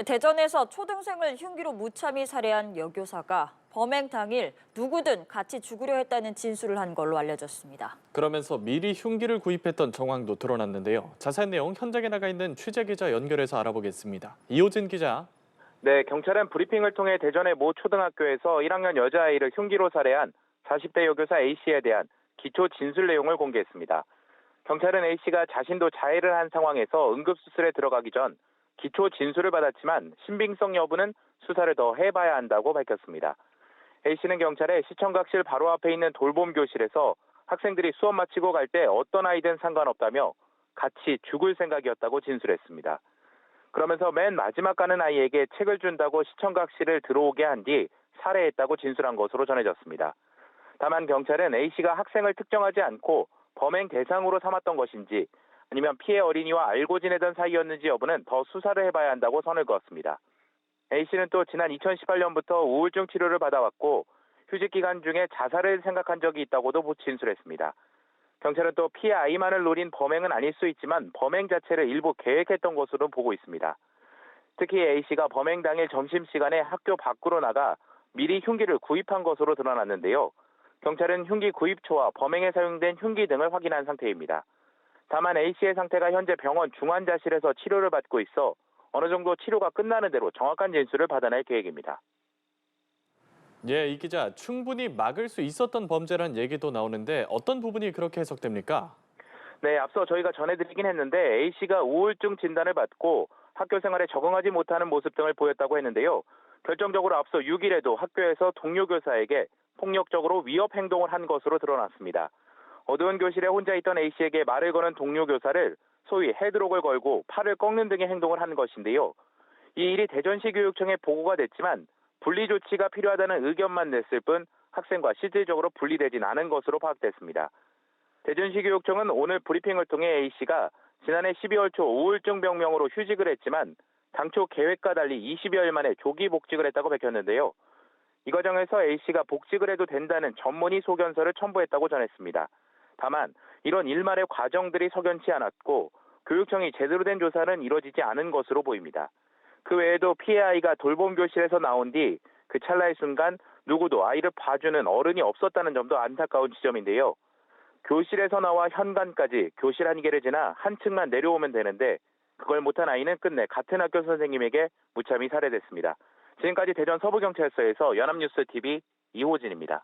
대전에서 초등생을 흉기로 무참히 살해한 여교사가 범행 당일 누구든 같이 죽으려 했다는 진술을 한 걸로 알려졌습니다. 그러면서 미리 흉기를 구입했던 정황도 드러났는데요. 자세한 내용 현장에 나가 있는 취재 기자 연결해서 알아보겠습니다. 이호진 기자. 네, 경찰은 브리핑을 통해 대전의 모 초등학교에서 1학년 여자아이를 흉기로 살해한 40대 여교사 A씨에 대한 기초 진술 내용을 공개했습니다. 경찰은 A씨가 자신도 자해를 한 상황에서 응급수술에 들어가기 전 기초 진술을 받았지만 신빙성 여부는 수사를 더 해봐야 한다고 밝혔습니다. A씨는 경찰에 시청각실 바로 앞에 있는 돌봄 교실에서 학생들이 수업 마치고 갈 때 어떤 아이든 상관없다며 같이 죽을 생각이었다고 진술했습니다. 그러면서 맨 마지막 가는 아이에게 책을 준다고 시청각실을 들어오게 한 뒤 살해했다고 진술한 것으로 전해졌습니다. 다만 경찰은 A씨가 학생을 특정하지 않고 범행 대상으로 삼았던 것인지 아니면 피해 어린이와 알고 지내던 사이였는지 여부는 더 수사를 해봐야 한다고 선을 그었습니다. A씨는 또 지난 2018년부터 우울증 치료를 받아왔고 휴직 기간 중에 자살을 생각한 적이 있다고도 진술했습니다. 경찰은 또 피해 아이만을 노린 범행은 아닐 수 있지만 범행 자체를 일부 계획했던 것으로 보고 있습니다. 특히 A씨가 범행 당일 점심시간에 학교 밖으로 나가 미리 흉기를 구입한 것으로 드러났는데요. 경찰은 흉기 구입처와 범행에 사용된 흉기 등을 확인한 상태입니다. 다만 A씨의 상태가 현재 병원 중환자실에서 치료를 받고 있어 어느 정도 치료가 끝나는 대로 정확한 진술을 받아낼 계획입니다. 예, 이 기자, 충분히 막을 수 있었던 범죄란 얘기도 나오는데 어떤 부분이 그렇게 해석됩니까? 네, 앞서 저희가 전해드리긴 했는데 A씨가 우울증 진단을 받고 학교 생활에 적응하지 못하는 모습 등을 보였다고 했는데요. 결정적으로 앞서 6일에도 학교에서 동료 교사에게 폭력적으로 위협 행동을 한 것으로 드러났습니다. 어두운 교실에 혼자 있던 A씨에게 말을 거는 동료 교사를 소위 헤드록을 걸고 팔을 꺾는 등의 행동을 한 것인데요. 이 일이 대전시 교육청에 보고가 됐지만 분리 조치가 필요하다는 의견만 냈을 뿐 학생과 실질적으로 분리되진 않은 것으로 파악됐습니다. 대전시 교육청은 오늘 브리핑을 통해 A씨가 지난해 12월 초 우울증 병명으로 휴직을 했지만 당초 계획과 달리 20여일 만에 조기 복직을 했다고 밝혔는데요. 이 과정에서 A씨가 복직을 해도 된다는 전문의 소견서를 첨부했다고 전했습니다. 다만 이런 일말의 과정들이 석연치 않았고 교육청이 제대로 된 조사는 이루어지지 않은 것으로 보입니다. 그 외에도 피해 아이가 돌봄 교실에서 나온 뒤 그 찰나의 순간 누구도 아이를 봐주는 어른이 없었다는 점도 안타까운 지점인데요. 교실에서 나와 현관까지 교실 한 개를 지나 한 층만 내려오면 되는데 그걸 못한 아이는 끝내 같은 학교 선생님에게 무참히 살해됐습니다. 지금까지 대전 서부경찰서에서 연합뉴스 TV 이호진입니다.